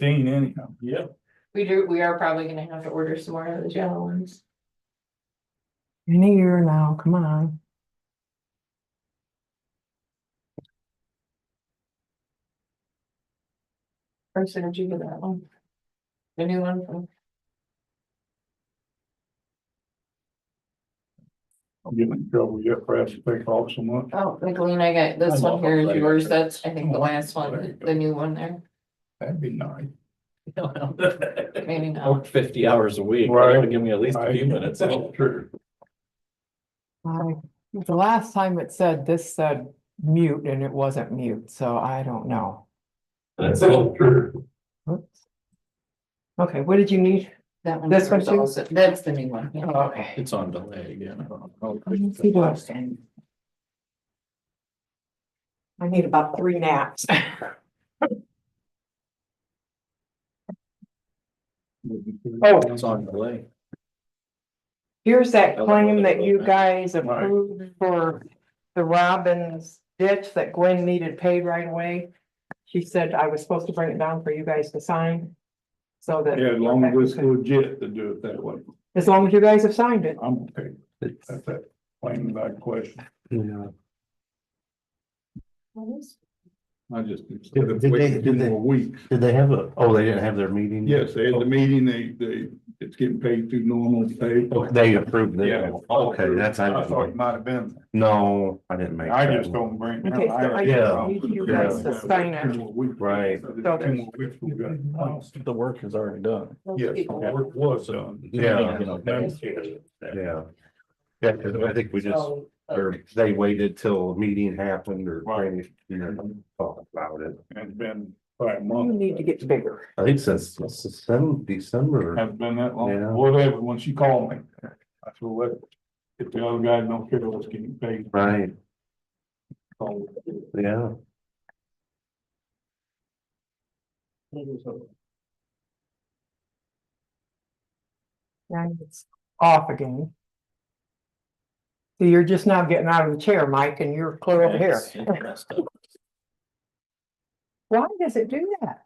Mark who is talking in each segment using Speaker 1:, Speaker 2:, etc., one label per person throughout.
Speaker 1: anyhow.
Speaker 2: Yeah.
Speaker 3: We are probably gonna have to order some more of those yellow ones.
Speaker 4: In a year now, come on.
Speaker 3: Or did you get that one? The new one from,
Speaker 1: I'm getting in trouble yet for asking to take off so much.
Speaker 3: oh, Nicolene, I got this one here is yours, that's, I think, the last one, the new one there,
Speaker 1: That'd be nice.
Speaker 3: maybe not.
Speaker 2: Work 50 hours a week. You
Speaker 1: Right.
Speaker 2: gotta give me at least a few minutes.
Speaker 1: That's true.
Speaker 4: The last time it said, this said mute and it wasn't mute, so I don't know.
Speaker 2: That's
Speaker 1: true.
Speaker 4: Oops. Okay, what did you need?
Speaker 3: That one.
Speaker 4: This one
Speaker 3: is
Speaker 4: too?
Speaker 3: also- That's the new one, yeah.
Speaker 4: Okay.
Speaker 2: It's on delay again. I don't know.
Speaker 4: Let me see what- I need about 3 naps.
Speaker 1: Oh,
Speaker 2: It's on delay.
Speaker 4: Here's that claim that you guys approved for the Robbins ditch that Gwen needed paid right away. She said I was supposed to bring it down for you guys to sign. So that.
Speaker 1: yeah, as long as it's legit to do it that way.
Speaker 4: As long as you guys have signed it.
Speaker 1: I'm okay. That's that plain without question.
Speaker 2: Yeah.
Speaker 1: I just.
Speaker 5: Did they-
Speaker 1: waiting
Speaker 5: did
Speaker 1: 2
Speaker 5: they-
Speaker 1: more weeks.
Speaker 5: Did they have they didn't have their meeting?
Speaker 1: Yes, they had the meeting, it's getting paid through normal pay.
Speaker 5: Oh, they approved it.
Speaker 1: Yeah.
Speaker 5: Okay, that's,
Speaker 1: I thought it might have been.
Speaker 5: no, I didn't make.
Speaker 1: I
Speaker 5: that.
Speaker 1: just don't bring.
Speaker 4: Okay, so I
Speaker 5: Yeah.
Speaker 4: need you guys to sign it.
Speaker 5: Right.
Speaker 1: So there's 2 more weeks we got.
Speaker 2: The work is already done.
Speaker 1: Yes, the work was done.
Speaker 5: Yeah.
Speaker 2: You know,
Speaker 5: Yeah. Yeah, cause I think we just, or they waited till a meeting happened or,
Speaker 1: Right.
Speaker 5: you know, talk about it.
Speaker 1: It's been about a
Speaker 4: You
Speaker 1: month.
Speaker 4: need to get bigger.
Speaker 5: I think since December.
Speaker 1: Hasn't been that long.
Speaker 5: Yeah.
Speaker 1: Whatever, when she called me, I said, well, if the other guys don't care, let's get paid.
Speaker 5: Right,
Speaker 1: So,
Speaker 5: yeah.
Speaker 4: And it's off again. So you're just now getting out of the chair, Mike, and you're clear over here. Why does it do that?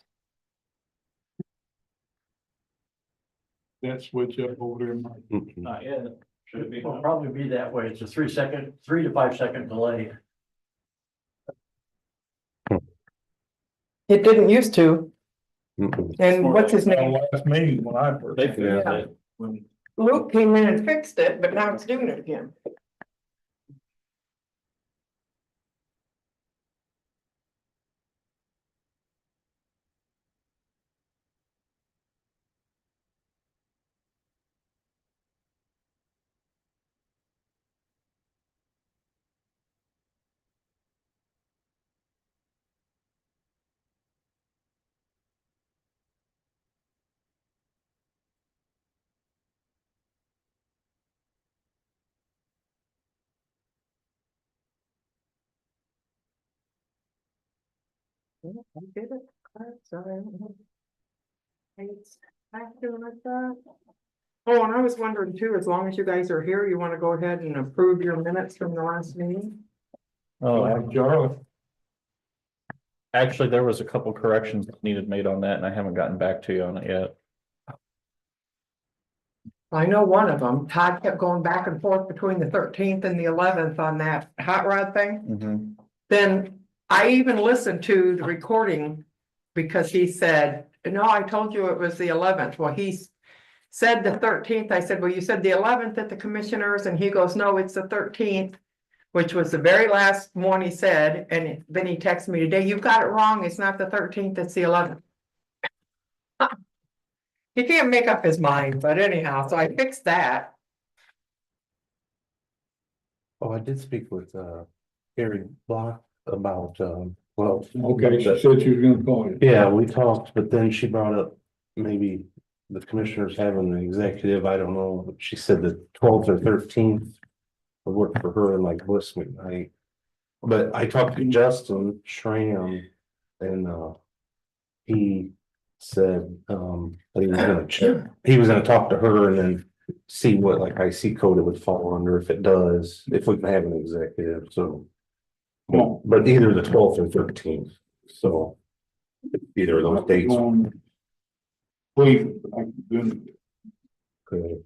Speaker 1: that switch up over there, Mike.
Speaker 5: Mhm.
Speaker 2: Not yet. Should be.
Speaker 6: It'll probably be that way. It's a 3 to 5 second delay.
Speaker 4: It didn't used to.
Speaker 5: Mhm.
Speaker 4: And what's his
Speaker 1: Our
Speaker 4: name?
Speaker 1: last meeting when I first.
Speaker 2: They figured
Speaker 4: Yeah.
Speaker 2: it when
Speaker 4: Luke came in and fixed it, but now it's doing it again. I did it. Sorry. It's acting like that. Oh, and I was wondering too, as long as you guys are here, you want to go ahead and approve your minutes from the last meeting?
Speaker 2: Oh,
Speaker 1: Charlie.
Speaker 2: actually, there was a couple corrections that needed made on that and I haven't gotten back to you on it yet.
Speaker 4: I know one of them, Todd kept going back and forth between the 13th and the 11th on that hot rod thing. Then I even listened to the recording because he said, no, I told you it was the 11th. Well, he said the 13th. I said, well, you said the 11th at the commissioners, and he goes, no, it's the 13th, which was the very last one he said. And then he texted me today, you've got it wrong. It's not the 13th, it's the 11th. He can't make up his mind, but anyhow, so I fixed that.
Speaker 5: Oh, I did speak with, Gary Block about, well.
Speaker 1: Okay, she said she was gonna call you.
Speaker 5: Yeah, we talked, but then she brought up maybe the commissioners having the executive, I don't know, she said the 12th or 13th would work for her and like Bliss McKnight. But I talked to Justin Schramm and he said that he was gonna check, he was gonna talk to her and then see what like IC code it would fall under if it does, if we can have an executive, so. But either the 12th or 13th, so either of those dates.
Speaker 1: Cleveland, I'm doing
Speaker 5: Okay.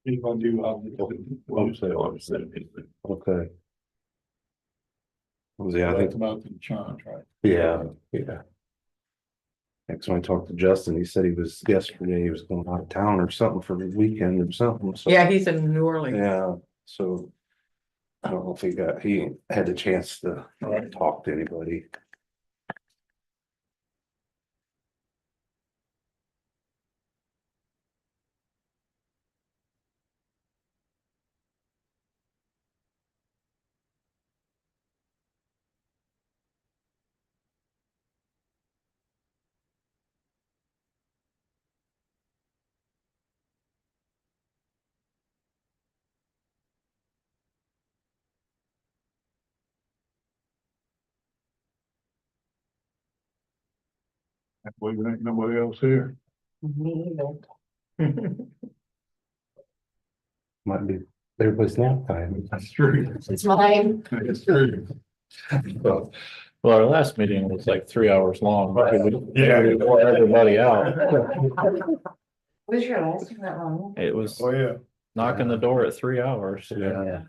Speaker 1: if I do, I'll.
Speaker 5: Okay. Yeah, I
Speaker 1: That's
Speaker 5: think,
Speaker 1: about the insurance, right?
Speaker 5: yeah, yeah. Next, when I talked to Justin, he said he was yesterday, he was going out of town or something for the weekend or something, so.
Speaker 4: Yeah, he's in New Orleans.
Speaker 5: Yeah, so. I don't know if he had the chance to
Speaker 1: Right.
Speaker 5: talk to anybody.
Speaker 1: I believe there ain't nobody else here.
Speaker 4: Me either.
Speaker 5: Might be everybody's nap time.
Speaker 1: That's true.
Speaker 3: It's mine.
Speaker 1: That's true.
Speaker 5: Well,
Speaker 2: Well, our last meeting was like 3 hours long.
Speaker 1: Yeah.
Speaker 2: We wore everybody out.
Speaker 3: Was your last one that long?
Speaker 2: It was
Speaker 1: Oh, yeah.
Speaker 2: knocking the door at 3 hours.
Speaker 5: yeah.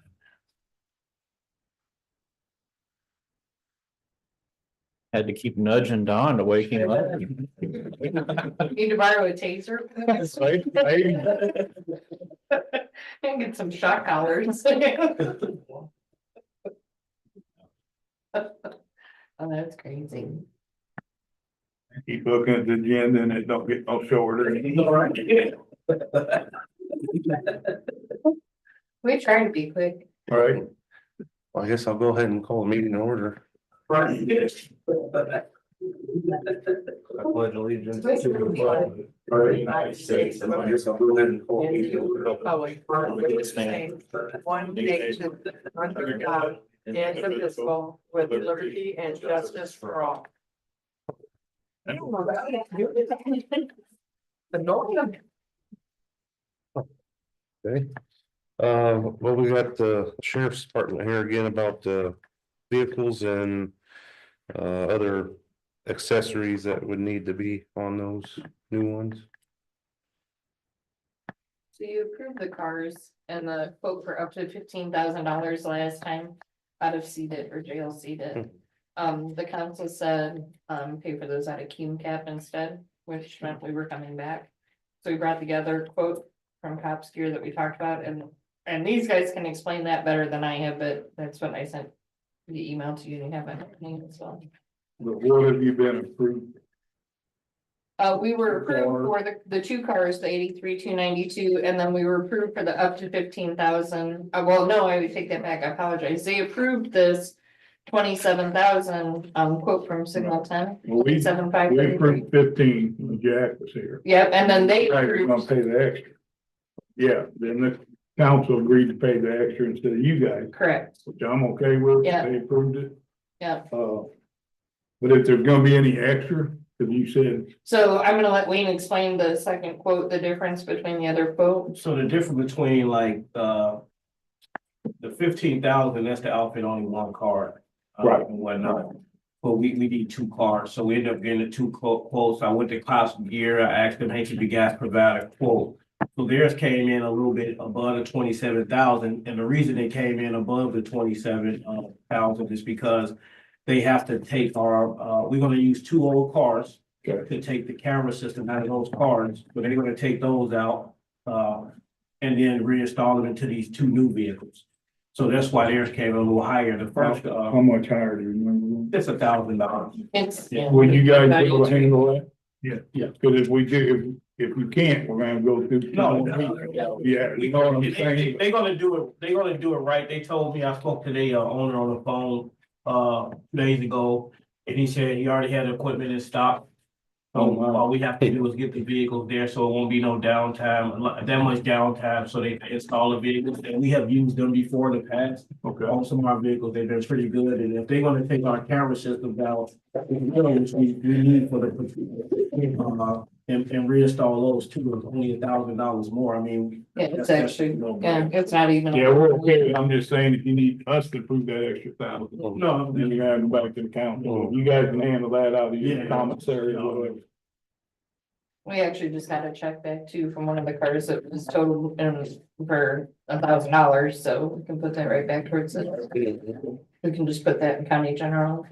Speaker 2: Had to keep nudging Don to wake him up.
Speaker 3: Need to borrow a taser? And get some shock collars. Oh, that's crazy.
Speaker 1: Keep looking at the agenda and it don't get no shorter.
Speaker 3: We try to be quick.
Speaker 1: Right.
Speaker 5: Well, I guess I'll go ahead and call a meeting to order.
Speaker 1: Right.
Speaker 5: I pledge allegiance
Speaker 3: to the flag
Speaker 1: of the
Speaker 3: United States of
Speaker 5: I guess I'll go ahead and call a meeting to order.
Speaker 4: Republic for which stands one nation under God, indivisible, with liberty and justice for all. I don't know that. The Northern.
Speaker 5: Okay. Well, we got the sheriff's department here again about the vehicles and other accessories that would need to be on those new ones.
Speaker 3: So you approved the cars and the quote for up to $15,000 last time out of seated or jail seated. The council said, pay for those out of Cume Cap instead, which meant we were coming back. So we brought together a quote from Cops Gear that we talked about, and these guys can explain that better than I have, but that's what I sent the email to you and you have it as well.
Speaker 1: But what have you been approved?
Speaker 3: We were approved for the two cars, the 83-292, and then we were approved for the up to 15,000. Well, no, I would take that back. I apologize. They approved this 27,000 quote from Signal 10.
Speaker 1: Well, we
Speaker 3: 7533.
Speaker 1: approved 15 when Jack was here.
Speaker 3: Yep, and then they
Speaker 1: Jack was gonna
Speaker 3: approved,
Speaker 1: pay the extra. Yeah, then the council agreed to pay the extra instead of you guys,
Speaker 3: correct,
Speaker 1: which I'm okay with.
Speaker 3: Yeah.
Speaker 1: They approved it.
Speaker 3: yeah.
Speaker 1: But if there's gonna be any extra, cause you said,
Speaker 3: So I'm gonna let Wayne explain the second quote, the difference between the other quote.
Speaker 7: So the difference between like, the 15,000, that's the outfit only one car.
Speaker 1: Right.
Speaker 7: And whatnot, but we need two cars, so we ended up getting the two quotes. I went to Cops Gear, I asked them, hey, can you guys provide a quote? So theirs came in a little bit above the 27,000, and the reason they came in above the 27,000 is because they have to take our, we're gonna use two old cars to take the camera system out of those cars, but they're gonna take those out, and then reinstall them into these two new vehicles. So that's why theirs came a little higher. The first,
Speaker 1: how much higher do you remember?
Speaker 7: it's $1,000.
Speaker 3: It's, yeah.
Speaker 1: Would you guys be able to handle that?
Speaker 7: Yeah. Yeah.
Speaker 1: Cause if we do, if we can't, we're gonna go through.
Speaker 7: No.
Speaker 1: Yeah, you know what I'm saying?
Speaker 7: They're gonna do it right. They told me, I spoke to the owner on the phone 2 days ago, and he said he already had the equipment in stock. So
Speaker 1: Oh, wow.
Speaker 7: all we have to do is get the vehicles there, so it won't be no downtime, that much downtime, so they can install the vehicles, and we have used them before in the past.
Speaker 1: Okay.
Speaker 7: On some of our vehicles, they've been pretty good, and if they're gonna take our camera systems out, which we need for the and reinstall those two is only $1,000 more. I mean.
Speaker 3: Yeah, it's
Speaker 7: that's
Speaker 3: actually,
Speaker 7: no
Speaker 3: yeah,
Speaker 7: brainer.
Speaker 3: it's not even.
Speaker 1: Yeah, we're okay. I'm just saying if you need us to approve that extra $1,000,
Speaker 7: No,
Speaker 1: then you gotta go back to the council. You guys can handle that out of your
Speaker 7: Yeah.
Speaker 1: commissary or whatever.
Speaker 3: We actually just got a check back too from one of the cars that was totaled for $1,000, so we can put that right back towards it. We can just put that in county general.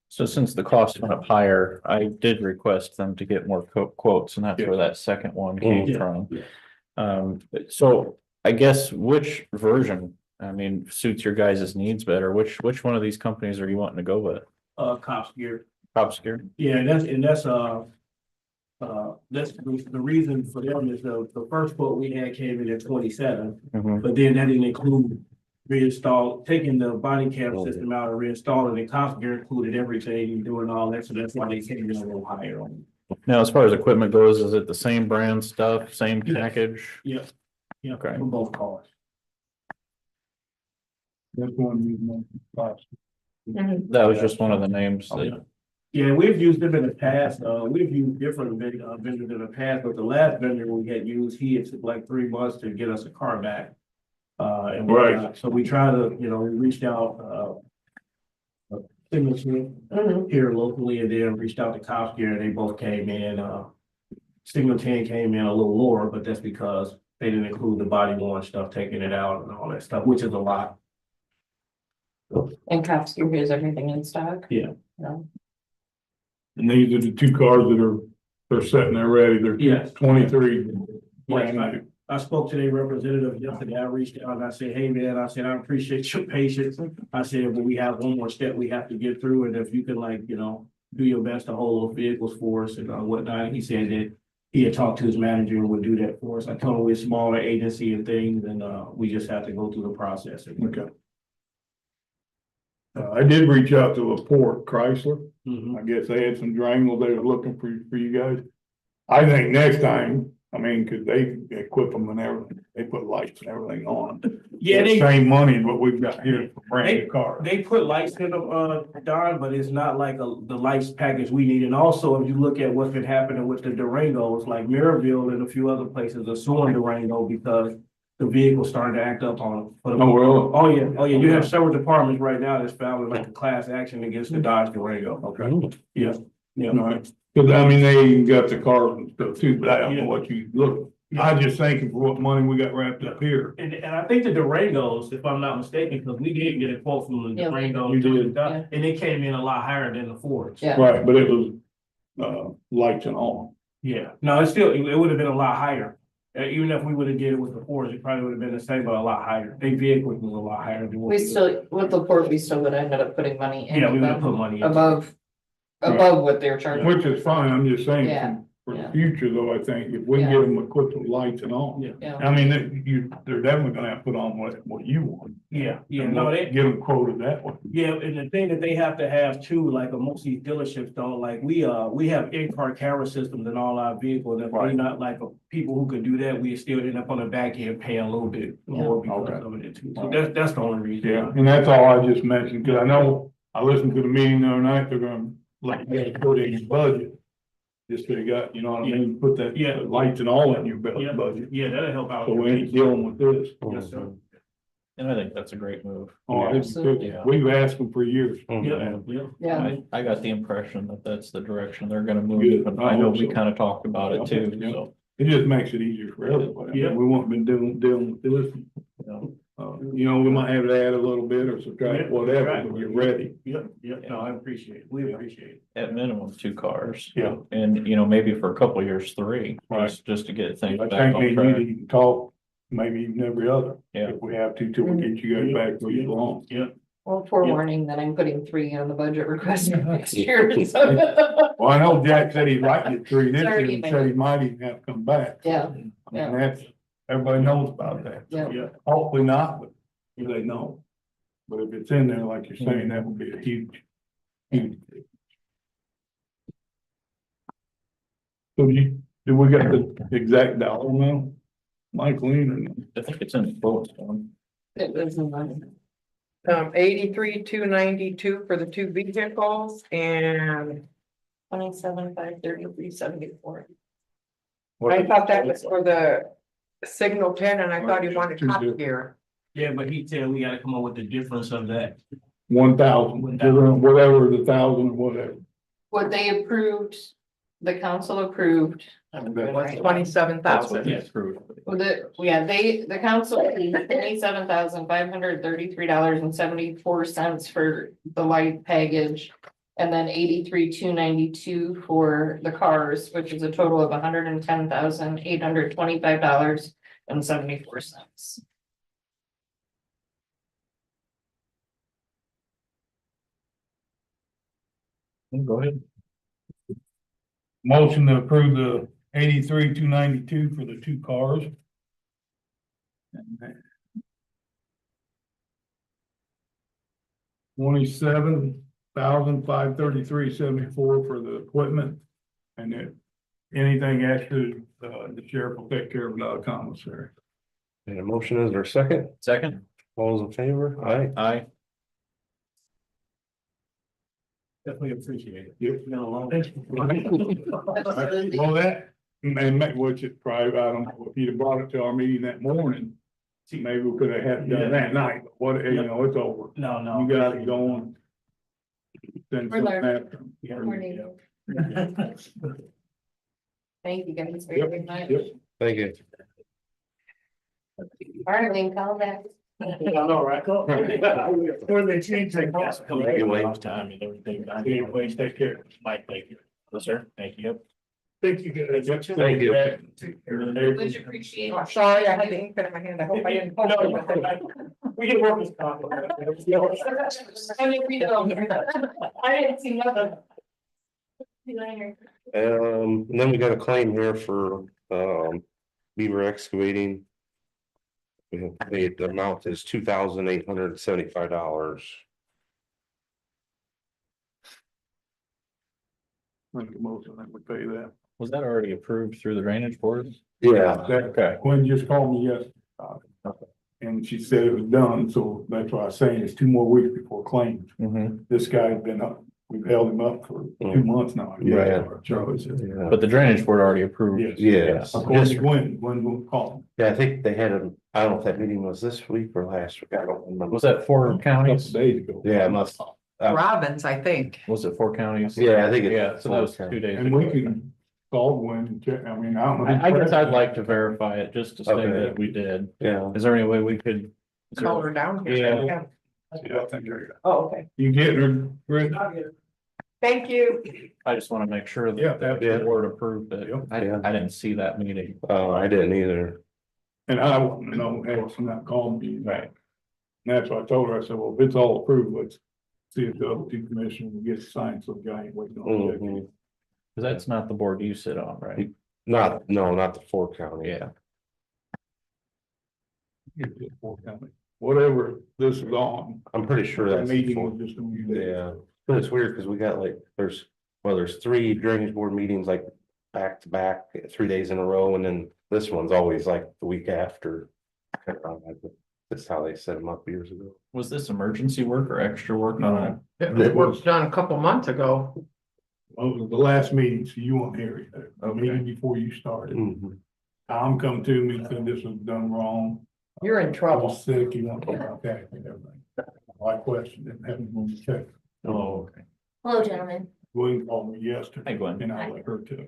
Speaker 2: So since the cost went up higher, I did request them to get more quotes, and that's where that second one came
Speaker 7: Yeah.
Speaker 2: from.
Speaker 7: Yeah.
Speaker 2: So I guess which version, I mean, suits your guys' needs better? Which one of these companies are you wanting to go with?
Speaker 7: Cops gear.
Speaker 2: Top Gear?
Speaker 7: Yeah, that's the reason for them is the first quote we had came in at 27,
Speaker 2: Mhm.
Speaker 7: but then that didn't include taking the body cam system out and reinstalling the cops gear included everything and doing all that, so that's why they came in a little higher on.
Speaker 2: Now, as far as equipment goes, is it the same brand stuff, same
Speaker 7: Yes.
Speaker 2: package?
Speaker 7: Yep. Yeah,
Speaker 2: Okay.
Speaker 7: for both cars.
Speaker 1: That's one reason.
Speaker 2: That was just one of the names that,
Speaker 7: Yeah, we've used them in the past. We've used different vendors in the past, but the last vendor we had used, he took like 3 months to get us a car back. And
Speaker 1: Right.
Speaker 7: so we try to, we reached out, Signature here locally and then reached out to Cops Gear and they both came in, Signal 10 came in a little lower, but that's because they didn't include the body worn stuff, taking it out and all that stuff, which is a lot.
Speaker 3: And Cops Gear has everything in stock.
Speaker 7: Yeah.
Speaker 3: No.
Speaker 1: And these are the two cars that they're sitting there ready. They're
Speaker 7: Yes.
Speaker 1: 23.
Speaker 7: Yes,
Speaker 1: brand new.
Speaker 7: I spoke to their representative yesterday. I reached out and I said, hey, man, I said, I appreciate your patience. I said, but we have one more step we have to get through. And if you can do your best to hold those vehicles for us and whatnot. And he said that he had talked to his manager and would do that for us. I told him we're a smaller agency and things and we just have to go through the process.
Speaker 1: Okay. I did reach out to LaPorte Chrysler.
Speaker 7: Mhm.
Speaker 1: I guess they had some Durango they were looking for you guys. I think next time, I mean, cause they equip them and everything, they put lights and everything on them.
Speaker 7: Yeah,
Speaker 1: Same money as what we've got here for brand new cars.
Speaker 7: They put lights in them, Don, but it's not like the lights package we need. And also, if you look at what's been happening with the Durangos, like Maryville and a few other places are suing Durango because the vehicle started to act up on them.
Speaker 1: Oh, really?
Speaker 7: Oh, yeah, you have several departments right now that's filing like a class action against the Dodge Durango.
Speaker 1: Okay.
Speaker 7: Yeah, yeah.
Speaker 1: All right. Cause I mean, they even got the cars and stuff too, but I don't know what you look. I just thinking for what money we got wrapped up here.
Speaker 7: And I think the Durangos, if I'm not mistaken, because we did get a quote from the
Speaker 3: Yeah.
Speaker 7: Durango.
Speaker 1: You did.
Speaker 3: Yeah.
Speaker 7: And it came in a lot higher than the Fords.
Speaker 3: Yeah.
Speaker 1: Right, but it was, lights and all.
Speaker 7: Yeah, no, it would have been a lot higher. Even if we would have did it with the Fords, it probably would have been the same, but a lot higher. They vehicle was a lot higher than what.
Speaker 3: We still, with the port, we still would have ended up putting money in.
Speaker 7: Yeah, we would have
Speaker 3: them
Speaker 7: put money in.
Speaker 3: above what they're charging.
Speaker 1: Which is fine, I'm just saying,
Speaker 3: Yeah,
Speaker 1: for the
Speaker 3: yeah.
Speaker 1: future though, I think, if we can
Speaker 3: Yeah.
Speaker 1: get them equipped with lights and all.
Speaker 7: Yeah.
Speaker 3: Yeah.
Speaker 1: I mean, they're definitely gonna have to put on what you want.
Speaker 7: Yeah,
Speaker 1: And
Speaker 7: no,
Speaker 1: get them quoted that way.
Speaker 7: yeah, and the thing that they have to have too, like most of these dealerships don't, like we have in-car camera systems in all our vehicles. And if we're
Speaker 1: Right.
Speaker 7: not like people who could do that, we still end up on the back end paying a little bit more because
Speaker 1: Okay.
Speaker 7: of it too. So that's the only reason.
Speaker 1: Yeah, and that's all I just mentioned, cause I know, I listened to the meeting the other night, they're gonna, like, put it in your budget. Just so you got, you know what I mean, put that,
Speaker 7: Yeah.
Speaker 1: lights and all in your
Speaker 7: Yeah.
Speaker 1: budget,
Speaker 7: Yeah, that'll help out.
Speaker 1: so we ain't dealing with this.
Speaker 7: Yes, sir.
Speaker 2: and I think that's a great move.
Speaker 1: Oh,
Speaker 3: Absolutely.
Speaker 1: we've asked them for years.
Speaker 7: Yeah, yeah.
Speaker 3: Yeah,
Speaker 2: I got the impression that that's the direction they're gonna move,
Speaker 1: Good.
Speaker 2: and
Speaker 1: I
Speaker 2: I know
Speaker 1: hope
Speaker 2: we
Speaker 1: so.
Speaker 2: kind of talked about it too,
Speaker 1: Yeah.
Speaker 2: so.
Speaker 1: It just makes it easier for everybody.
Speaker 7: Yeah.
Speaker 1: We won't been dealing with this. You know, we might have to add a little bit or subtract whatever, but you're ready.
Speaker 7: Yeah, yeah, no, I appreciate it. We appreciate it.
Speaker 2: At minimum, 2 cars.
Speaker 1: Yeah.
Speaker 2: And, maybe for a couple of years, 3, just to get things
Speaker 1: I
Speaker 2: back
Speaker 1: think
Speaker 2: on
Speaker 1: we
Speaker 2: track.
Speaker 1: need to talk, maybe even every other.
Speaker 2: Yeah.
Speaker 1: If we have to, till we get you guys back where you belong.
Speaker 7: Yeah.
Speaker 3: well, forewarning that I'm putting 3 on the budget request for next year. So.
Speaker 1: Well, I know Jack said he'd like to get 3 this year,
Speaker 3: Sorry,
Speaker 1: he said he might even have to come back.
Speaker 3: Yeah,
Speaker 1: And that's, everybody knows about that.
Speaker 3: yeah.
Speaker 7: Yeah.
Speaker 1: Hopefully not, but they know. But if it's in there, like you're saying, that would be a huge. So do we got the exact dollar amount? Michaeline,
Speaker 2: I think it's in the quote, so.
Speaker 3: It was in mine.
Speaker 4: 83,292 for the 2 vehicles and
Speaker 3: $27,533.74.
Speaker 4: I thought that was for the signal 10 and I thought he wanted top gear.
Speaker 7: Yeah, but he said we gotta come up with the difference of that.
Speaker 1: 1,000, whatever, the 1,000, whatever.
Speaker 3: What they approved, the council approved,
Speaker 4: Was 27,000.
Speaker 7: Yes.
Speaker 3: the council paid $27,533.74 for the light package. And then 83,292 for the cars, which is a total of $110,825.74.
Speaker 2: Go ahead.
Speaker 1: Motion to approve the 83,292 for the two cars. 27,533.74 for the equipment. And then anything extra, the sheriff will take care of it out of commissary.
Speaker 5: And a motion, is there a second?
Speaker 2: Second?
Speaker 5: All those in favor? Aye.
Speaker 2: Aye.
Speaker 7: Definitely appreciate it.
Speaker 1: Yep.
Speaker 7: Been a long.
Speaker 3: Absolutely.
Speaker 1: Well, that, and which it probably, I don't know, if you'd have brought it to our meeting that morning, maybe we could have had it done that night, but what, you know, it's over.
Speaker 7: No, no.
Speaker 1: You got it going. Then
Speaker 3: We're learning.
Speaker 1: something
Speaker 3: We're new. Thank you guys
Speaker 1: Yep,
Speaker 3: very much.
Speaker 1: yep.
Speaker 5: Thank you.
Speaker 3: All right, we can call back.
Speaker 6: I know, right? Where they change their gas.
Speaker 5: You wait.
Speaker 6: Time and everything. I
Speaker 1: Yeah, please take care.
Speaker 6: Mike, thank you. Yes, sir. Thank you.
Speaker 1: Thank you guys.
Speaker 5: Thank you.
Speaker 3: Much appreciated.
Speaker 4: Oh, sorry, I had the ink pen in my hand. I hope I didn't. poke it with it.
Speaker 6: We can work this problem.
Speaker 3: I didn't read it over. I didn't see nothing.
Speaker 5: And then we got a claim here for, Beaver excavating. We have paid, the amount is $2,875.
Speaker 1: Make a motion that we pay that.
Speaker 2: Was that already approved through the drainage board?
Speaker 5: Yeah,
Speaker 2: Okay.
Speaker 1: Gwen just called me yesterday. And she said it was done, so that's why I'm saying it's 2 more weeks before claims. This guy's been up, we've held him up for 2 months now. I guess,
Speaker 5: Right.
Speaker 1: or Charlie said.
Speaker 5: yeah,
Speaker 2: But the drainage board already approved.
Speaker 1: Yes.
Speaker 5: yes.
Speaker 1: According to Gwen will call
Speaker 5: Yeah, I think they had a, I don't know if that meeting was this week or last week, I don't remember.
Speaker 2: Was that 4
Speaker 1: him. A couple
Speaker 2: counties?
Speaker 1: days ago.
Speaker 5: Yeah, it must.
Speaker 4: Robbins, I think.
Speaker 2: Was it 4 counties?
Speaker 5: Yeah, I think it's.
Speaker 2: Yeah, so that was 2 days.
Speaker 1: And we
Speaker 2: ago.
Speaker 1: can call Gwen and check, I mean, I don't know.
Speaker 2: I guess I'd like to verify it just to say
Speaker 5: Okay.
Speaker 2: that we did.
Speaker 5: Yeah,
Speaker 2: Is there any way we could? is there-
Speaker 4: Call her down here.
Speaker 2: Yeah.
Speaker 1: Yeah, I think you're.
Speaker 4: Oh, okay.
Speaker 1: You get her, Rick?
Speaker 4: Thank you.
Speaker 2: I just want to make sure
Speaker 1: Yeah,
Speaker 2: that the
Speaker 5: yeah.
Speaker 2: board approved it.
Speaker 1: Yep.
Speaker 2: I didn't see that meeting.
Speaker 5: I didn't either.
Speaker 1: And I wouldn't know, Harrison not called me.
Speaker 2: Right.
Speaker 1: And that's what I told her. I said, well, if it's all approved, let's see if the other 2 commissioners will get signed, so the guy ain't waiting on
Speaker 5: Mhm.
Speaker 1: it.
Speaker 2: Cause that's not the board you sit on, right?
Speaker 5: Not the 4 county.
Speaker 2: Yeah.
Speaker 1: Whatever this is on.
Speaker 5: I'm pretty sure
Speaker 1: The
Speaker 5: that's.
Speaker 1: meeting
Speaker 5: four-
Speaker 1: was just a few days.
Speaker 5: Yeah, but it's weird because we got like, there's 3 drainage board meetings like back to back, 3 days in a row, and then this one's always like the week after. That's how they set them up years ago.
Speaker 2: Was this emergency work or extra work on it?
Speaker 4: It was done a couple months ago.
Speaker 1: Well, it was the last meeting, so you weren't here, the
Speaker 2: Okay.
Speaker 1: meeting before you started.
Speaker 5: Mhm.
Speaker 1: Tom come to me, said this was done wrong.
Speaker 4: You're in
Speaker 1: I
Speaker 4: trouble.
Speaker 1: was sick, you want to talk about that and everything. I questioned it, haven't moved to check.
Speaker 2: Oh, okay.
Speaker 8: Hello, gentlemen.
Speaker 1: Gwen called me yesterday.
Speaker 2: Hey, Gwen.
Speaker 1: And I let her too.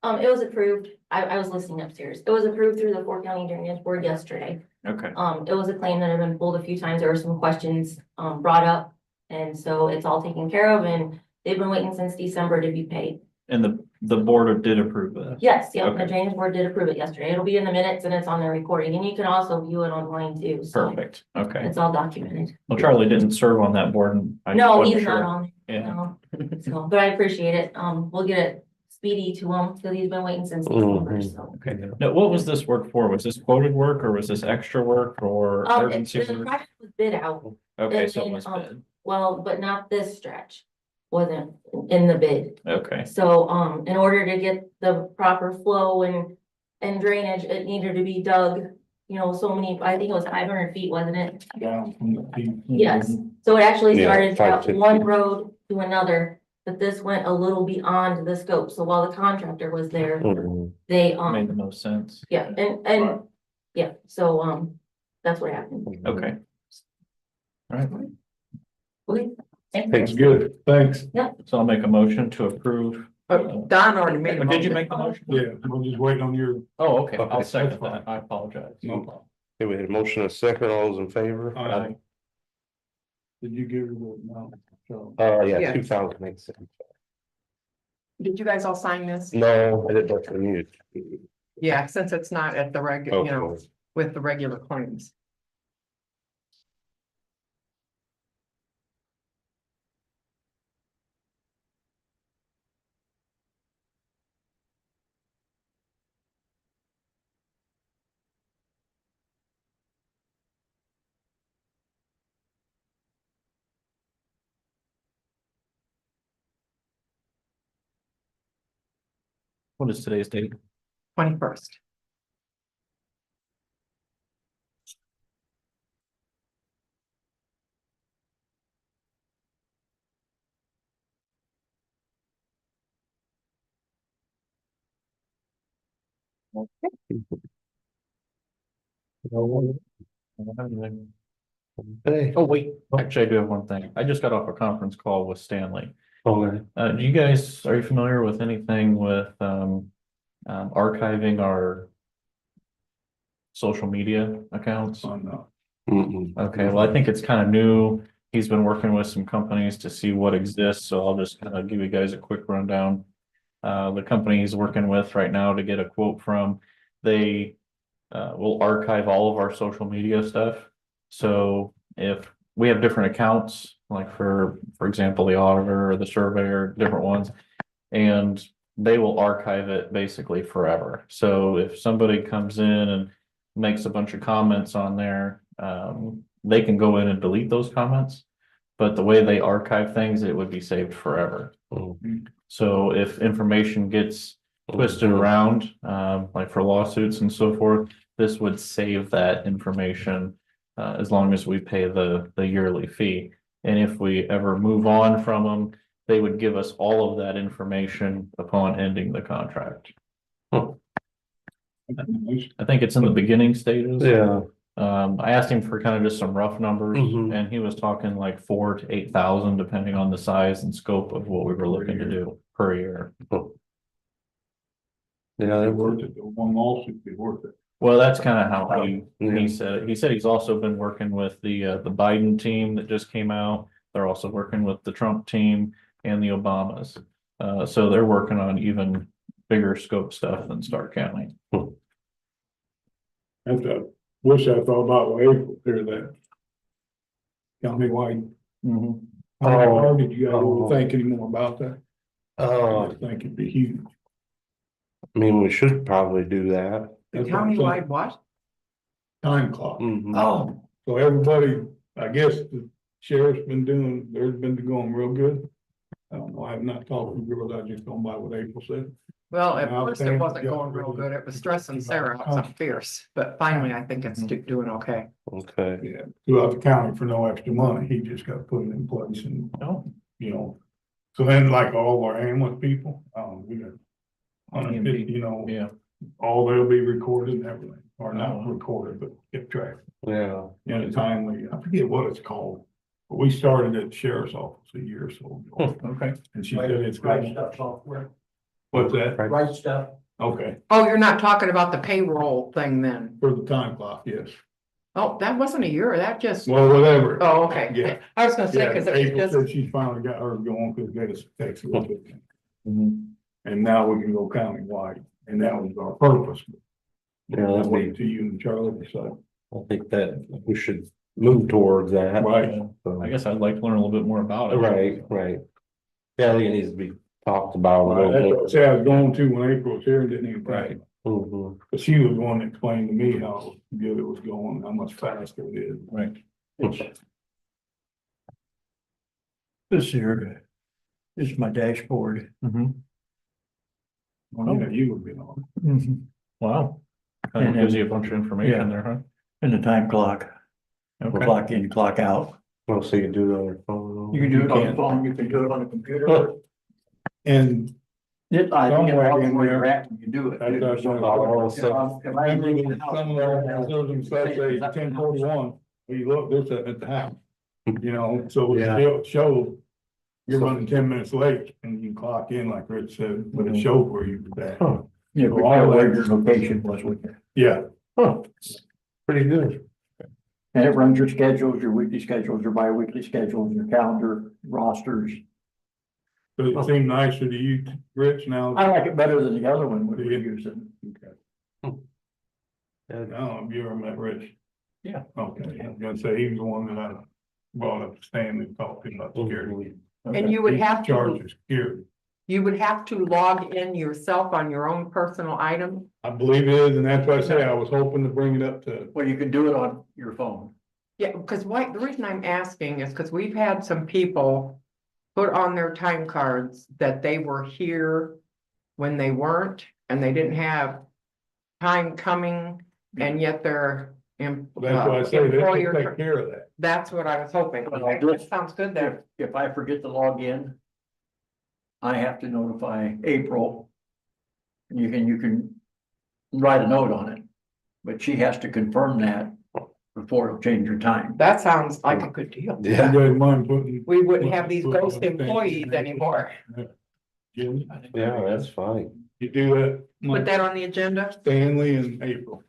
Speaker 8: It was approved. I was listening upstairs. It was approved through the 4 County Drainage Board yesterday.
Speaker 2: Okay.
Speaker 8: It was a claim that had been pulled a few times. There were some questions, brought up. And so it's all taken care of and they've been waiting since December to be paid.
Speaker 2: And the board did approve this?
Speaker 8: Yes, yeah, the
Speaker 2: Okay.
Speaker 8: Drainage Board did approve it yesterday. It'll be in the minutes and it's on the recording and you can also view it online too. So
Speaker 2: Perfect. Okay.
Speaker 8: it's all documented.
Speaker 2: Well, Charlie didn't serve on that board. And I
Speaker 8: No,
Speaker 2: wasn't
Speaker 8: he's not
Speaker 2: sure.
Speaker 8: on.
Speaker 2: Yeah.
Speaker 8: No. So, but I appreciate it. We'll get it speedy to him because he's been waiting since December, so.
Speaker 2: Okay. Now, what was this work for? Was this quoted work or was this extra work or urgency
Speaker 8: The
Speaker 2: work?
Speaker 8: project was bid out,
Speaker 2: Okay, so it
Speaker 8: and,
Speaker 2: was bid.
Speaker 8: well, but not this stretch. Wasn't in the bid.
Speaker 2: Okay,
Speaker 8: So, in order to get the proper flow and drainage, it needed to be dug. You know, so many, I think it was 500 feet, wasn't it?
Speaker 1: Down from the peak.
Speaker 8: Yes. So it actually
Speaker 5: Yeah,
Speaker 8: started
Speaker 5: 550.
Speaker 8: from one road to another. but this went a little beyond the scope, so while the contractor was there,
Speaker 5: Mhm.
Speaker 8: they,
Speaker 2: Made the most sense.
Speaker 8: yeah, and, yeah, so, that's what happened.
Speaker 2: Okay. All right,
Speaker 8: Okay.
Speaker 1: That's good, thanks.
Speaker 2: so I'll make a motion to approve.
Speaker 4: Don already made a
Speaker 2: Or did you
Speaker 4: motion.
Speaker 2: make the motion?
Speaker 1: Yeah, we'll just wait on your.
Speaker 2: Oh, okay, I'll
Speaker 5: Okay.
Speaker 2: second that. I apologize.
Speaker 1: No problem.
Speaker 5: Okay, we had a motion and a second, all those in favor?
Speaker 2: Aye.
Speaker 1: Did you give her the amount? So,
Speaker 5: Yeah,
Speaker 4: Yeah.
Speaker 5: 2008.
Speaker 4: Did you guys all sign this?
Speaker 5: No, I didn't look for you.
Speaker 4: Yeah, since it's not at the regular, you know,
Speaker 5: Okay.
Speaker 4: with the regular claims.
Speaker 2: What is today's date?
Speaker 4: 21st.
Speaker 5: Hey,
Speaker 2: Oh, wait, actually, I do have one thing. I just got off a conference call with Stanley.
Speaker 5: okay.
Speaker 2: Do you guys, are you familiar with anything with, archiving our social media accounts?
Speaker 1: on the.
Speaker 5: Mm-mm.
Speaker 2: Okay, well, I think it's kind of new. He's been working with some companies to see what exists, so I'll just kind of give you guys a quick rundown. The company he's working with right now to get a quote from, they will archive all of our social media stuff. So if we have different accounts, like for example, the auditor or the surveyor, different ones, and they will archive it basically forever. So if somebody comes in and makes a bunch of comments on there, they can go in and delete those comments. But the way they archive things, it would be saved forever.
Speaker 5: Mhm.
Speaker 2: So if information gets twisted around, like for lawsuits and so forth, this would save that information, as long as we pay the yearly fee. And if we ever move on from them, they would give us all of that information upon ending the contract. I think it's in the beginning stages.
Speaker 5: Yeah.
Speaker 2: I asked him for kind of just some rough numbers,
Speaker 5: Mhm.
Speaker 2: and he was talking like 4,000 to 8,000, depending on the size and scope of what we were looking to do per year.
Speaker 5: Yeah,
Speaker 1: They
Speaker 5: they
Speaker 1: worth
Speaker 5: were.
Speaker 1: it, the one lawsuit, they worth it.
Speaker 2: Well, that's kind of how he
Speaker 5: Yeah.
Speaker 2: said, he said he's also been working with the Biden team that just came out. They're also working with the Trump team and the Obamas. So they're working on even bigger scope stuff than Stark County.
Speaker 1: That's a, wish I thought about when April clear that. Countywide. Or did you guys think any more about that? I think it'd be huge.
Speaker 5: I mean, we should probably do that.
Speaker 4: The
Speaker 1: That's what I'm saying.
Speaker 4: countywide what?
Speaker 1: Time clock.
Speaker 5: Mhm.
Speaker 4: Oh,
Speaker 1: So everybody, I guess the sheriff's been doing, theirs been going real good. I don't know, I have not talked to girls, I just gone by what April said.
Speaker 4: well, at
Speaker 1: Now,
Speaker 4: first it
Speaker 1: thank
Speaker 4: wasn't
Speaker 1: you.
Speaker 4: going real good. It was stressing Sarah out some fierce, but finally I think it's doing okay.
Speaker 5: Okay.
Speaker 1: Yeah, throughout the county for no extra money, he just got put in place and,
Speaker 2: Oh,
Speaker 1: you know. So then like all of our ambulance people, we got 150, you know,
Speaker 2: yeah.
Speaker 1: all they'll be recorded and everything, or
Speaker 2: Oh.
Speaker 1: not recorded, but kept track.
Speaker 5: Yeah.
Speaker 1: In a timely, I forget what it's called, but we started at the sheriff's office a year or so ago.
Speaker 2: Okay.
Speaker 1: And she said it's
Speaker 6: Right
Speaker 1: great.
Speaker 6: stuff software,
Speaker 1: What's that?
Speaker 6: right stuff.
Speaker 1: Okay,
Speaker 4: Oh, you're not talking about the payroll thing then?
Speaker 1: for the time clock, yes.
Speaker 4: Oh, that wasn't a year, that just,
Speaker 1: Well, whatever.
Speaker 4: oh, okay.
Speaker 1: Yeah.
Speaker 4: I was gonna say,
Speaker 1: Yeah,
Speaker 4: cause it was
Speaker 1: April
Speaker 4: just,
Speaker 1: said she finally got her going because they just text a little bit.
Speaker 2: Mhm.
Speaker 1: And now we can go countywide, and that was our purpose.
Speaker 5: Yeah,
Speaker 1: I'll
Speaker 5: that'd
Speaker 1: wait
Speaker 5: be,
Speaker 1: till you and Charlie decide.
Speaker 5: I think that we should move towards that.
Speaker 1: Right.
Speaker 5: So-
Speaker 2: I guess I'd like to learn a little bit more about it.
Speaker 5: Right, right. Yeah, I think it needs to be talked about a
Speaker 1: That's what I
Speaker 5: little bit.
Speaker 1: said I was going to when April was here and didn't even.
Speaker 2: Right.
Speaker 5: Mhm.
Speaker 1: But she was the one that explained to me how good it was going, how much faster it is.
Speaker 2: Right.
Speaker 6: This here is my dashboard.
Speaker 2: Mhm.
Speaker 1: Well, yeah, you would be on.
Speaker 2: Wow. Kind of gives you a bunch of information there, huh?
Speaker 6: And the time clock,
Speaker 2: Okay.
Speaker 6: clock in, clock out.
Speaker 5: Well, so you can do it on your phone.
Speaker 6: You can do it on the
Speaker 1: can.
Speaker 6: phone, you can do it on the computer.
Speaker 1: And
Speaker 6: I think it
Speaker 1: Somewhere
Speaker 6: helps
Speaker 1: in
Speaker 6: where
Speaker 1: there.
Speaker 6: you're at when you do it. too.
Speaker 1: That's
Speaker 6: So, if I
Speaker 1: remember
Speaker 6: leave the
Speaker 1: that
Speaker 6: house-
Speaker 1: some of our children say 10:41, we look, this at the house. You know, so
Speaker 5: Yeah.
Speaker 1: it shows you're running 10 minutes late and you clock in like Rich said, but it shows where you were at.
Speaker 5: Huh.
Speaker 6: Yeah,
Speaker 1: So
Speaker 6: we
Speaker 1: all
Speaker 6: know where
Speaker 1: that-
Speaker 6: your location was with you.
Speaker 1: Yeah,
Speaker 5: Huh. Pretty good.
Speaker 6: And it runs your schedules, your weekly schedules, your bi-weekly schedules, your calendar, rosters.
Speaker 1: does it seem nicer to you, Rich, now?
Speaker 6: I like it better than the other one we were
Speaker 1: Yeah.
Speaker 6: using.
Speaker 1: No, you ever met Rich?
Speaker 6: Yeah.
Speaker 1: Okay, I was gonna say, he was the one that I brought up to Stanley, talked to him about security.
Speaker 4: And you would
Speaker 1: He's
Speaker 4: have
Speaker 1: charged
Speaker 4: to,
Speaker 1: with security.
Speaker 4: you would have to log in yourself on your own personal item.
Speaker 1: I believe it is, and that's why I say I was hoping to bring it up to,
Speaker 6: Well, you can do it on your phone.
Speaker 4: Yeah, because the reason I'm asking is because we've had some people put on their time cards that they were here when they weren't, and they didn't have time coming, and yet their
Speaker 1: that's why I say, they
Speaker 4: employer.
Speaker 1: take care of that.
Speaker 4: That's what I was hoping.
Speaker 6: Well,
Speaker 4: Okay, that sounds good then.
Speaker 6: If I forget to log in, I have to notify April. You can write a note on it, but she has to confirm that before it'll change your time.
Speaker 4: That sounds like a good deal.
Speaker 1: You
Speaker 5: Yeah,
Speaker 1: guys mind putting?
Speaker 4: We wouldn't have these ghost employees anymore.
Speaker 1: Jim,
Speaker 5: yeah, that's fine.
Speaker 1: you do that,
Speaker 4: Put that on the agenda.
Speaker 1: Stanley and April.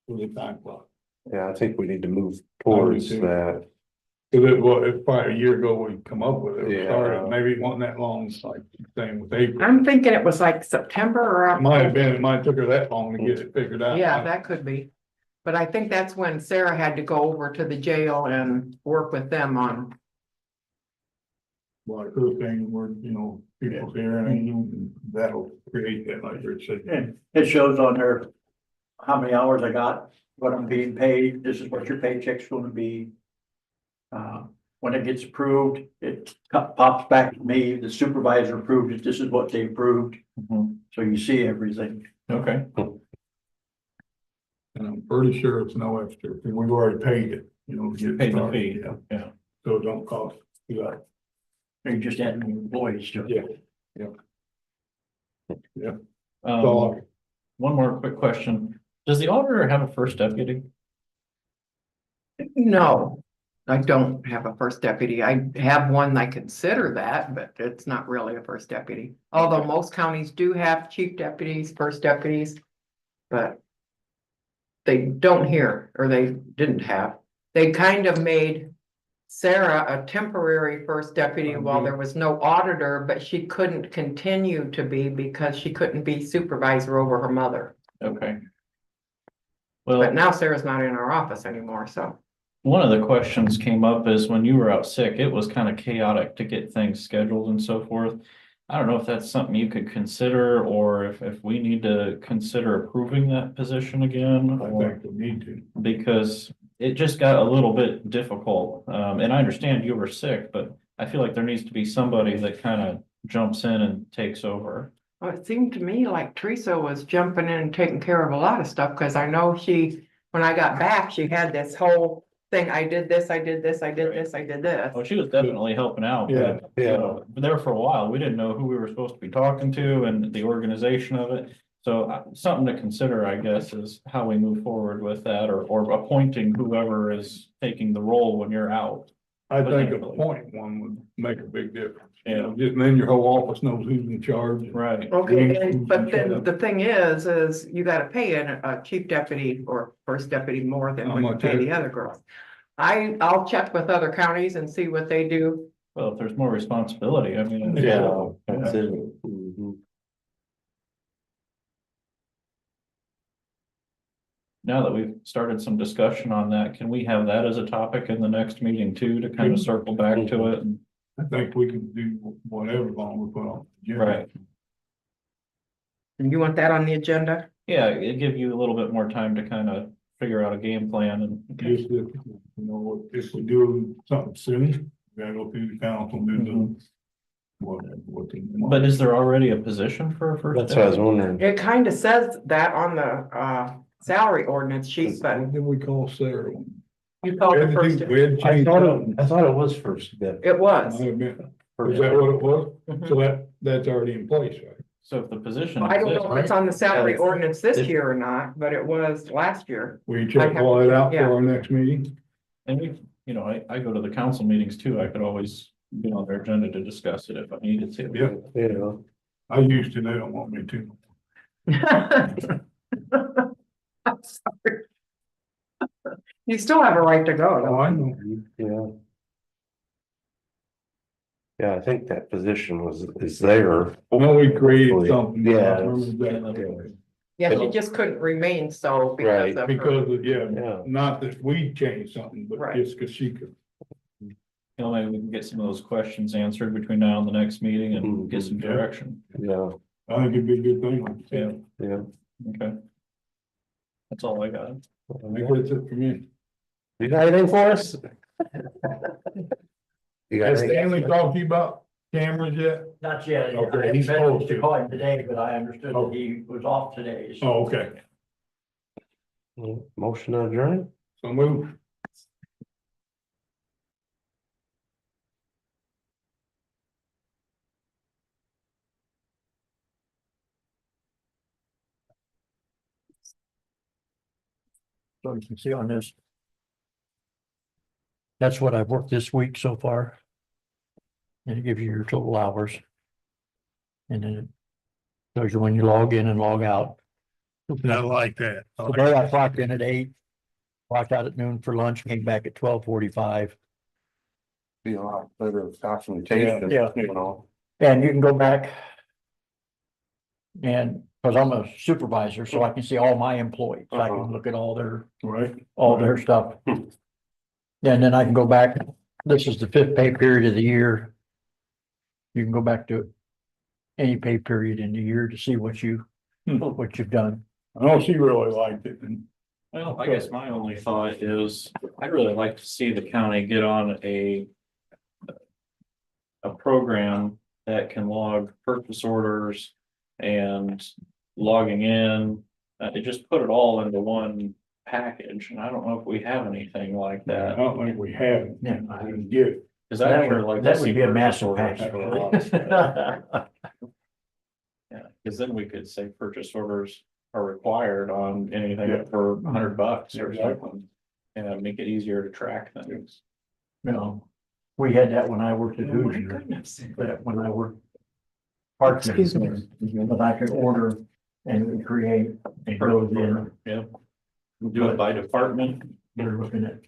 Speaker 1: For the time clock.
Speaker 5: Yeah, I think we need to move towards
Speaker 1: too.
Speaker 5: that.
Speaker 1: Cause it's probably a year ago we come up with it. We
Speaker 5: Yeah.
Speaker 1: started, maybe it wasn't that long, it's like same with April.
Speaker 4: I'm thinking it was like September or.
Speaker 1: It might have been, it might have took her that long to get it figured out.
Speaker 4: Yeah, that could be. But I think that's when Sarah had to go over to the jail and work with them on.
Speaker 1: Well, the thing where, you know, people here and that'll create that, like Rich said.
Speaker 6: And it shows on there how many hours I got, what I'm being paid, this is what your paycheck's gonna be. When it gets approved, it pops back to me, the supervisor approved it, this is what they approved,
Speaker 2: Mhm.
Speaker 6: so you see everything.
Speaker 2: Okay,
Speaker 1: And I'm pretty sure it's no extra, because we've already paid it, you know, to get it
Speaker 2: Paid the
Speaker 1: started,
Speaker 2: fee,
Speaker 1: yeah.
Speaker 2: yeah.
Speaker 1: So it don't cost, you got,
Speaker 6: You just add new employees to it.
Speaker 1: yeah.
Speaker 2: Um,
Speaker 1: So,
Speaker 2: one more quick question. Does the auditor have a first deputy?
Speaker 4: No, I don't have a first deputy. I have one I consider that, but it's not really a first deputy. Although most counties do have chief deputies, first deputies. But they don't here, or they didn't have. They kind of made Sarah a temporary first deputy while there was no auditor, but she couldn't continue to be because she couldn't be supervisor over her mother.
Speaker 2: Okay.
Speaker 4: But
Speaker 2: Well,
Speaker 4: now Sarah's not in our office anymore, so.
Speaker 2: one of the questions came up is when you were out sick, it was kind of chaotic to get things scheduled and so forth. I don't know if that's something you could consider, or if we need to consider approving that position again,
Speaker 1: I
Speaker 2: or,
Speaker 1: think we need to.
Speaker 2: because it just got a little bit difficult. And I understand you were sick, but I feel like there needs to be somebody that kind of jumps in and takes over.
Speaker 4: Well, it seemed to me like Teresa was jumping in and taking care of a lot of stuff, because I know when I got back, she had this whole thing, I did this, I did this, I did this, I did this.
Speaker 2: Oh, she was definitely helping out.
Speaker 1: Yeah,
Speaker 2: but, you know, there for a while, we didn't know who we were supposed to be talking to and the organization of it. So something to consider, I guess, is how we move forward with that, or appointing whoever is taking the role when you're out.
Speaker 1: I think a
Speaker 2: Potentially.
Speaker 1: point one would make a big difference, you know, just then your whole office knows who's in charge.
Speaker 2: Right.
Speaker 4: Okay, but then the thing is you gotta pay a chief deputy or first deputy more than
Speaker 1: How
Speaker 4: what you
Speaker 1: much
Speaker 4: pay the
Speaker 1: extra?
Speaker 4: other girls. I'll check with other counties and see what they do.
Speaker 2: Well, if there's more responsibility, I mean.
Speaker 5: Yeah, that's it. Mhm.
Speaker 2: Now that we've started some discussion on that, can we have that as a topic in the next meeting too, to kind of circle back to it? And-
Speaker 1: I think we can do whatever long we put on. the agenda.
Speaker 2: Right.
Speaker 4: And you want that on the agenda?
Speaker 2: Yeah, it'd give you a little bit more time to kind of figure out a game plan and.
Speaker 1: Just, if, you know, if we do something soon, we gotta go through the council, and do
Speaker 2: Mhm.
Speaker 1: what they
Speaker 2: But
Speaker 1: want.
Speaker 2: is there already a position for a first?
Speaker 5: That's what I was
Speaker 2: deputy?
Speaker 5: wondering.
Speaker 4: It kind of says that on the salary ordinance sheet, but
Speaker 1: What did we call Sarah?
Speaker 4: you called it first.
Speaker 1: We had to change that.
Speaker 5: I thought it was first step.
Speaker 4: It was.
Speaker 1: Might have been. Was that what it was?
Speaker 4: Mhm.
Speaker 1: So that that's already in place, right?
Speaker 2: So if the position
Speaker 4: I don't
Speaker 2: exists,
Speaker 4: know if it's on the salary
Speaker 5: Yeah.
Speaker 4: ordinance this
Speaker 5: It-
Speaker 4: year or not, but it was last year.
Speaker 1: We check all that out for our next meeting.
Speaker 2: and we, you know, I go to the council meetings too, I could always be on their agenda to discuss it if I needed to.
Speaker 1: Yeah.
Speaker 5: Yeah,
Speaker 1: I used to, they don't want me to.
Speaker 4: I'm sorry. You still have a right to go,
Speaker 1: Oh,
Speaker 4: though.
Speaker 1: I know.
Speaker 5: yeah. Yeah, I think that position is there.
Speaker 1: Well, we created
Speaker 5: Hopefully.
Speaker 1: something.
Speaker 5: Yeah.
Speaker 1: I remember that.
Speaker 4: Yeah, she just couldn't remain so because
Speaker 5: Right.
Speaker 4: of her.
Speaker 1: Because, yeah,
Speaker 5: Yeah.
Speaker 1: not that we changed something, but
Speaker 4: Right.
Speaker 1: just because she could.
Speaker 2: You know, maybe we can get some of those questions answered between now and the next meeting and get some direction.
Speaker 5: Yeah,
Speaker 1: I think it'd be a good thing, like you said.
Speaker 5: yeah.
Speaker 2: Okay. That's all I got.
Speaker 1: I think that's it for me.
Speaker 5: You got anything for us? You got
Speaker 1: Has
Speaker 5: anything?
Speaker 1: Stanley talked to you about cameras yet?
Speaker 6: Not yet.
Speaker 1: Okay,
Speaker 6: I
Speaker 1: he's
Speaker 6: meant
Speaker 1: supposed
Speaker 6: to
Speaker 1: to.
Speaker 6: call him today, but I understood
Speaker 1: Oh.
Speaker 6: that he was off today. so-
Speaker 1: Oh, okay.
Speaker 5: Motion to adjourn?
Speaker 1: So move.
Speaker 9: So you can see on this. That's what I've worked this week so far. And it gives you your total hours. And then it shows you when you log in and log out.
Speaker 1: I like that.
Speaker 9: Today I clocked in at 8. Clocked out at noon for lunch, came back at 12:45.
Speaker 5: Be a lot better documentation.
Speaker 9: Yeah.
Speaker 5: You know.
Speaker 9: And you can go back. And, because I'm a supervisor, so I can see all my employees. I can look at all their stuff. And then I can go back, this is the 5th pay period of the year. You can go back to any pay period in the year to see what you've done.
Speaker 1: I know she really liked it. And
Speaker 2: Well, I guess my only thought is, I'd really like to see the county get on a program that can log purchase orders and logging in, just put it all into one package, and I don't know if we have anything like
Speaker 1: I
Speaker 2: that.
Speaker 1: don't think we have it.
Speaker 9: Yeah.
Speaker 1: I didn't get it.
Speaker 2: Cause I'd sure like. to
Speaker 9: That
Speaker 2: see
Speaker 9: would be a
Speaker 2: purchase
Speaker 9: massive
Speaker 2: orders
Speaker 9: package.
Speaker 2: for a lot of stuff. Yeah, cause then we could say purchase orders are required on anything
Speaker 1: Yeah.
Speaker 2: for $100 or
Speaker 1: Exactly.
Speaker 2: something. And make it easier to track things.
Speaker 9: You know, we had that when I worked at Hoosier, that when I worked. Parts business, but I could order and create and go in,
Speaker 2: Yeah. Do it by department.
Speaker 9: you're looking at.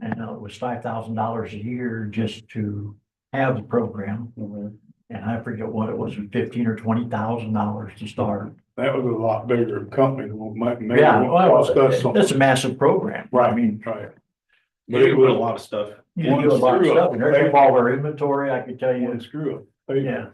Speaker 9: And it was $5,000 a year just to have the program, and I forget what it was, $15,000 or $20,000 to start.
Speaker 1: That was a lot bigger company. Maybe
Speaker 9: Yeah,
Speaker 1: it cost us something.
Speaker 9: it's a massive program. I mean,
Speaker 1: Right.
Speaker 2: But it would a lot of stuff.
Speaker 9: you do a lot of stuff, and there's all our inventory, I could tell
Speaker 1: One
Speaker 9: you,
Speaker 1: screw up.
Speaker 9: yeah.